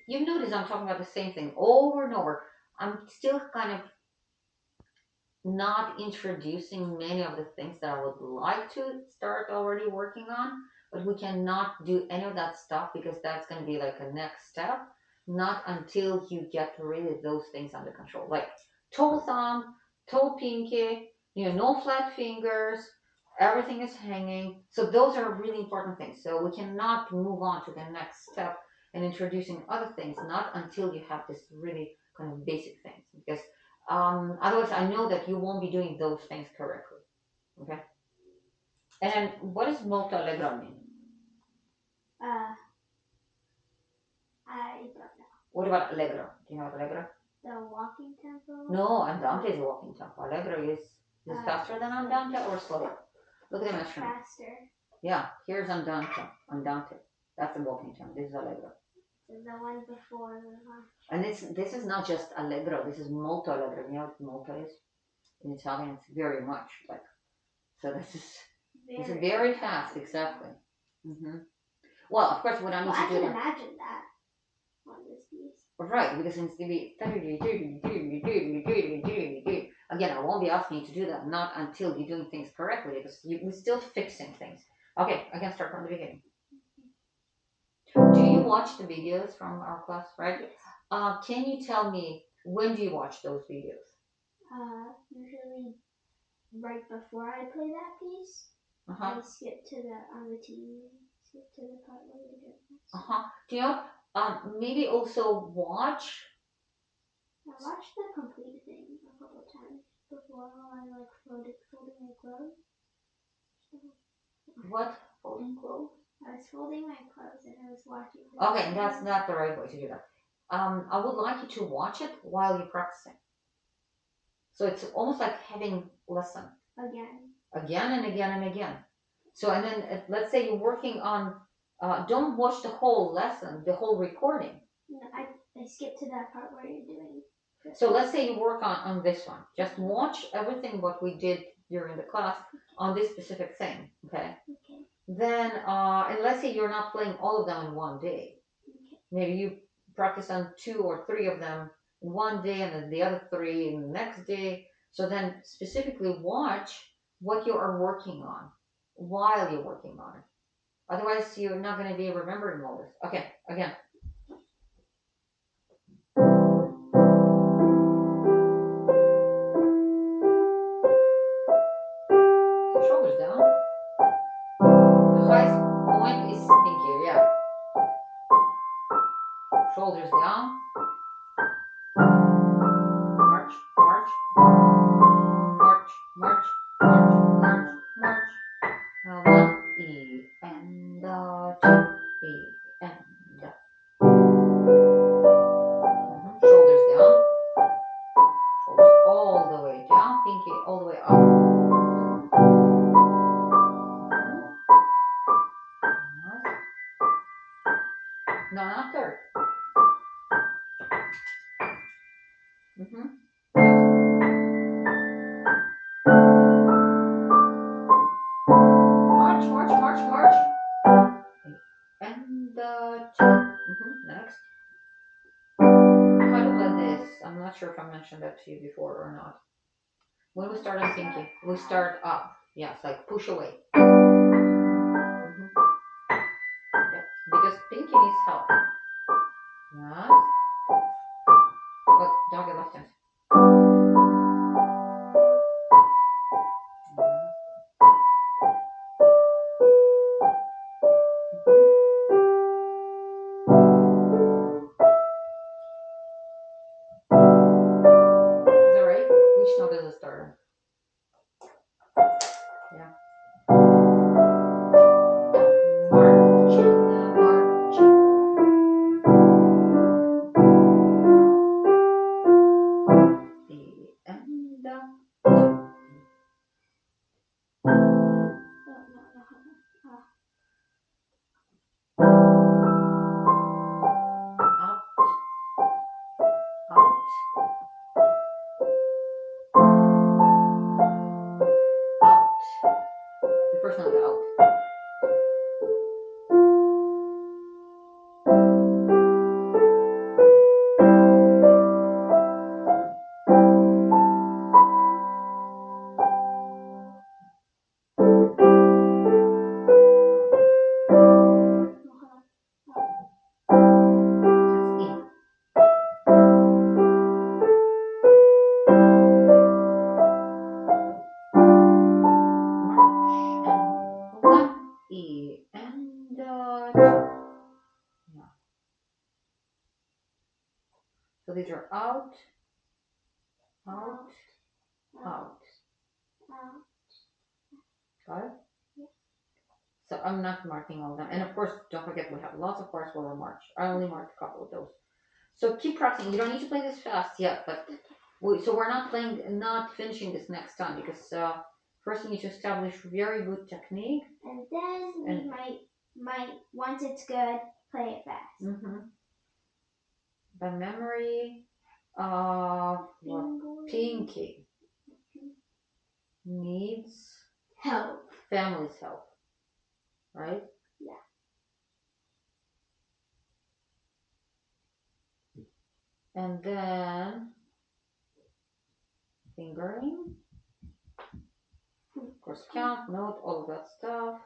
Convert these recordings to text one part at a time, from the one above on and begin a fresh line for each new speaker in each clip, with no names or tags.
you've noticed I'm talking about the same thing over and over. I'm still kind of not introducing many of the things that I would like to start already working on, but we cannot do any of that stuff because that's going to be like a next step, not until you get really those things under control. Like toe thumb, toe pinky, no flat fingers, everything is hanging. So those are really important things. So we cannot move on to the next step and introducing other things, not until you have this really kind of basic things. Because otherwise, I know that you won't be doing those things correctly. Okay. And then, what does molto allegro mean?
Uh, I don't know.
What about allegro? Do you know what allegro?
The walking tempo?
No, andante is a walking tempo. Allegro is faster than andante or slower? Look at the measurement.
Faster.
Yeah, here's andante. Andante. That's a walking tempo. This is allegro.
The one before the one.
And this is not just allegro. This is molto allegro. You know what molto is? In Italian, it's very much like. So this is very fast. Exactly. Mm-hmm. Well, of course, what I need to do.
I can imagine that on this piece.
Right, because it needs to be. Again, I won't be asking you to do that, not until you're doing things correctly, because we're still fixing things. Okay, I can start from the beginning. Do you watch the videos from our class, right?
Yes.
Can you tell me when do you watch those videos?
Usually right before I play that piece. I skip to on the TV. Skip to the part where you're doing this.
Do you know? Maybe also watch.
I watched the complete thing a couple times before I like folding my clothes.
What folding clothes?
I was folding my clothes and I was watching.
Okay, that's not the right way to do that. I would like you to watch it while you're practicing. So it's almost like having lesson. Again and again and again. So, and then let's say you're working on, don't watch the whole lesson, the whole recording.
No, I skip to that part where you're doing.
So let's say you work on this one. Just watch everything what we did during the class on this specific thing, okay?
Okay.
Then, and let's say you're not playing all of them in one day.
Okay.
Maybe you practice on 2 or 3 of them in one day and then the other 3 in the next day. So then specifically watch what you are working on while you're working on it. Otherwise, you're not going to be remembering all this. Okay, again. Shoulders down. The highest point is pinky, yeah. Shoulders down. March, march. March, march, march, march, march. 1, E, and 2, E, and. Shoulders down. Shoulders all the way down. Pinky all the way up. Nice. No, not third. March, march, march, march. And 2. Next. Kind of like this. I'm not sure if I mentioned that to you before or not. When we start on pinky, we start up. Yes, like push away. Okay. Because pinky needs help. Yes. But don't get left hand. Is that right? Which note does it start on? Yeah. Marching, marching. So these are out, out, out. Got it? So I'm not marking all of them. And of course, don't forget we have lots of parts where we're marked. I only marked a couple of those. So keep practicing. You don't need to play this fast yet, but we're not finishing this next time because first you need to establish very good technique.
And then we might once it's good, play it fast.
Mm-hmm. The memory Pinky needs
help.
Family's help. Right?
Yeah.
And then fingering. Of course, count, note, all of that stuff.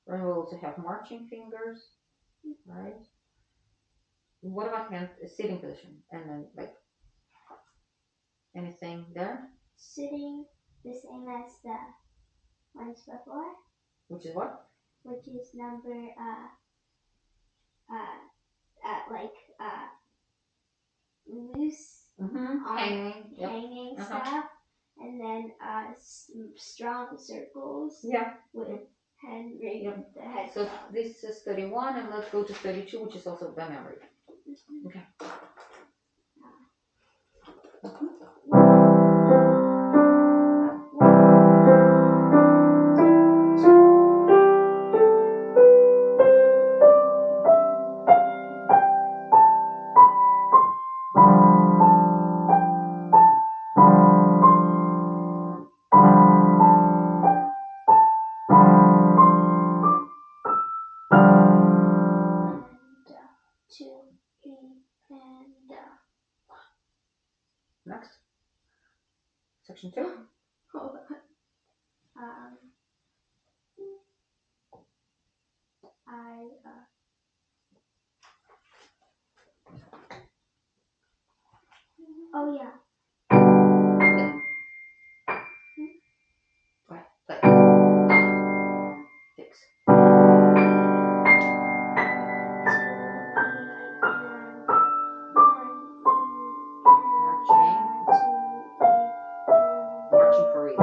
Then we also have marching fingers, right? What about hand sitting position? And then like anything there?
Sitting the same as the ones before.
Which is what?
Which is number loose, hanging stuff, and then strong circles.
Yeah.
With head ring.
Yep.
The head.
So this is 31, and let's go to 32, which is also the memory. Okay. Next. Section 2.
Hold on. Oh yeah.
Right. Play. Fix. Marching for real.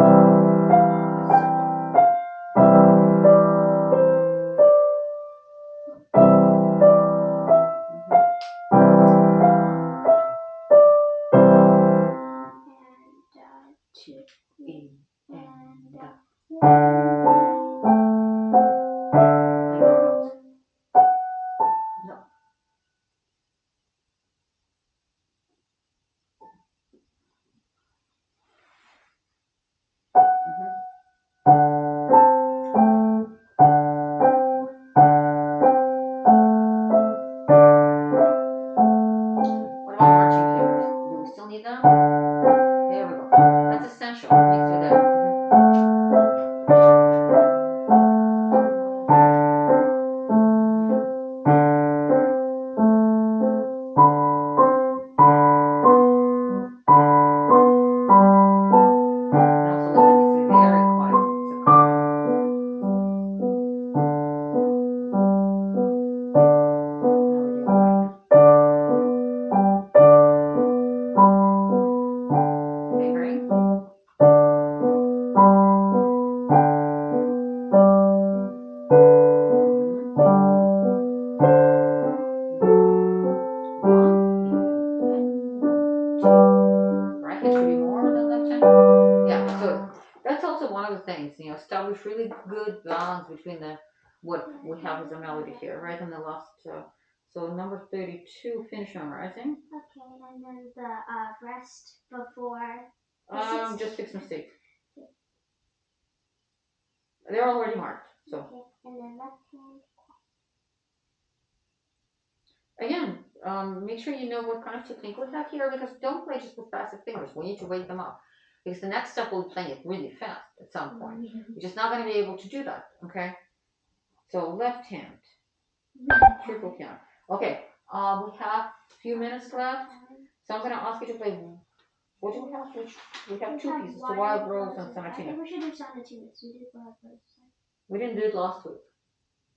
Establish really good balance between what we have as a melody here, right? And the last, so number 32, finish memorizing.
Okay, and then the rest before.
Just 6 mistakes. Okay. They're already marked, so.
Okay, and then left hand.
Again, make sure you know what kind of technique we have here, because don't play just with passive fingers. We need to wake them up. Because the next step we'll be playing it really fast at some point. You're just not going to be able to do that, okay? So left hand, triple count. Okay, we have a few minutes left. So I'm going to ask you to play. What do we have? We have two pieces: the Wild Rose and Sonatina.
I think we should do Sonatina. We did Wild Rose.
We didn't do it last week.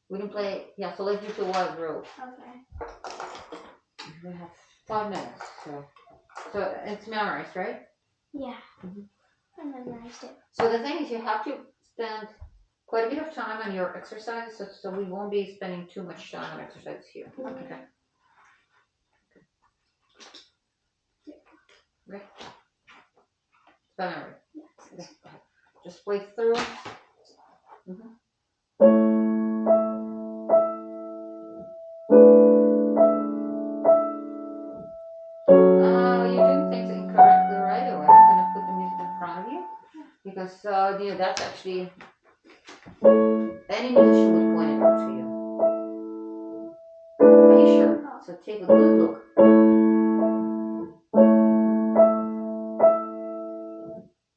We didn't play. Yeah, so let's do the Wild Rose.
Okay.
We have 5 minutes. So So it's memorized, right?
Yeah. I memorized it.
So the thing is, you have to spend quite a bit of time on your exercises, so we won't be spending too much time on exercises here. Okay. Okay. By memory.
Yes.
Okay. Just play through. You're doing things incorrectly right away. I'm gonna put the music in front of you because that's actually any musician would point it out to you. Are you sure? So take a good look.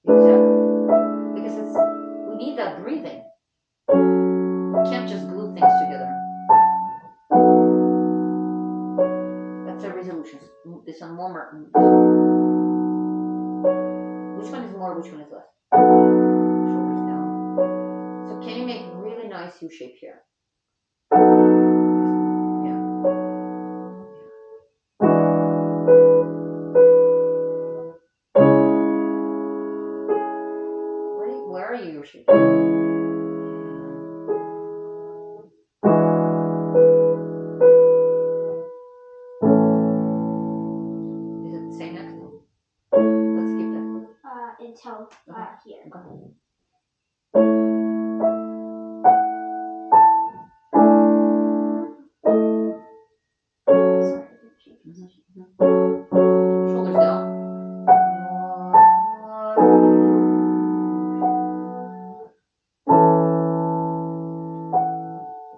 Exactly. Because we need that breathing. We can't just glue things together. That's a resolution. This one more. Which one is more? Which one is less? Shoulders down. So can you make a really nice U shape here? Yeah. Where are you U shape? Is it the same next? Let's skip that.
Until here.
Okay. Shoulders down.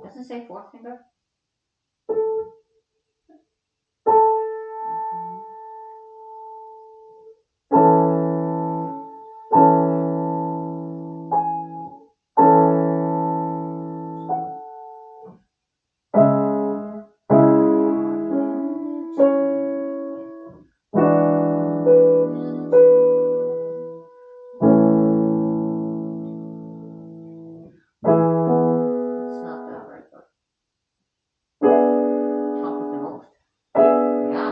Doesn't say fourth finger. It's not that right, but top of the most. Yeah.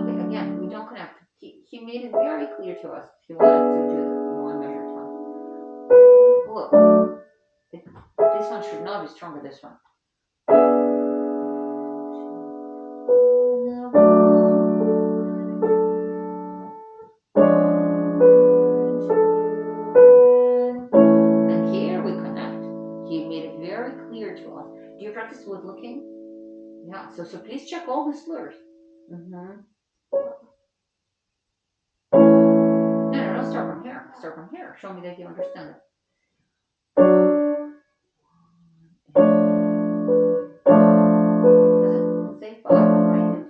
Okay, again, we don't connect. He made it very clear to us he wanted to do the one measure time. Look, this one should not be stronger. This one. And here we connect. He made it very clear to us. Do you practice wood looking? Yeah. So please check all the slurs. No, start from here. Start from here. Show me that you understand it. Does it say 5 on right hand?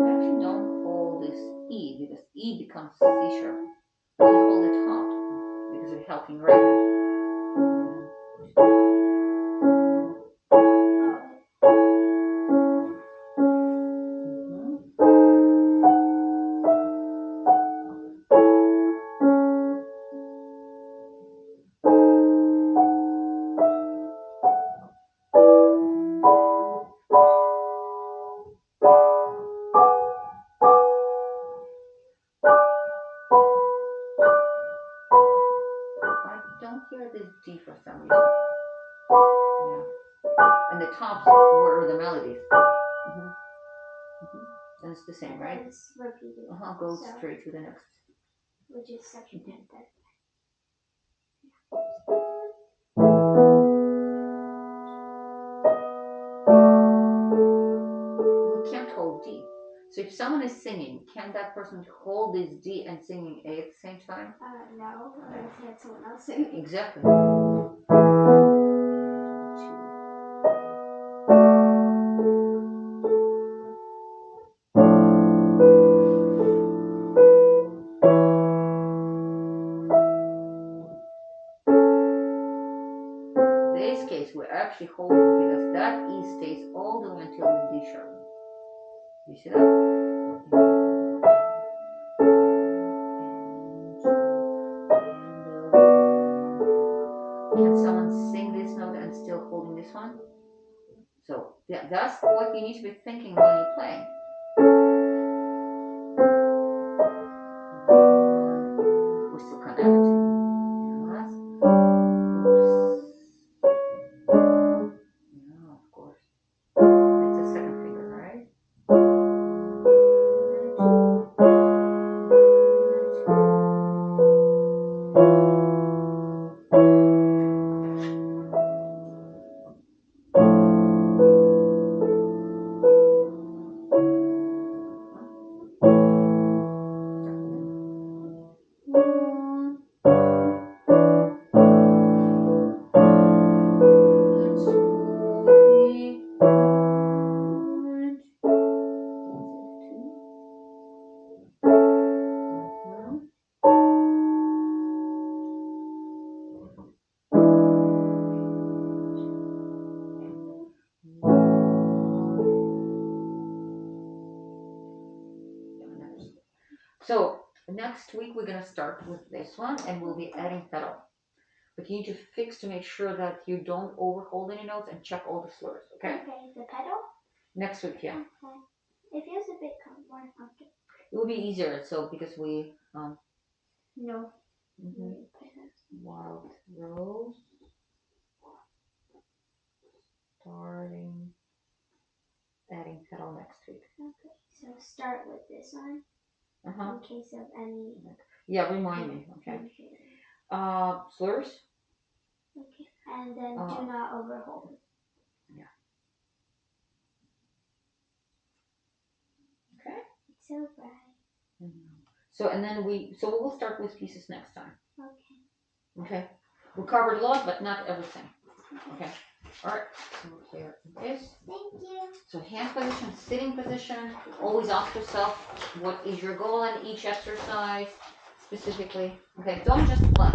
Actually, don't hold this E because E becomes C sharp. Only hold the top because it's helping right hand. I don't hear this D for some reason. Yeah. And the tops were the melodies. And it's the same, right?
It's repeated.
Go straight to the next.
Which is section 10.
We can't hold D. So if someone is singing, can that person hold this D and singing A at the same time?
No, unless they had someone else singing.
Exactly. this case, we're actually holding because that E stays all the way until the D sharp. You see that? Can someone sing this note and still holding this one? So yeah, that's what you need to be thinking when you play. We still connect. Yes. Oops. Yeah, of course. It's the second finger, right? So next week we're gonna start with this one and we'll be adding pedal. But you need to fix to make sure that you don't overhold any notes and check all the slurs, okay?
Okay, the pedal?
Next week, yeah.
Okay. It feels a bit more comfortable.
It will be easier, so because we
No.
Wild Rose starting adding pedal next week.
Okay, so start with this one in case of any.
Yeah, remind me. Okay. Slurs.
Okay, and then do not overhold.
Yeah. Okay.
It's so bright.
So and then we will start with pieces next time.
Okay.
Okay. We covered a lot, but not everything. Okay. All right. So here it is.
Thank you.
So hand position, sitting position. Always ask yourself, what is your goal in each exercise specifically? Okay. Don't just plunge.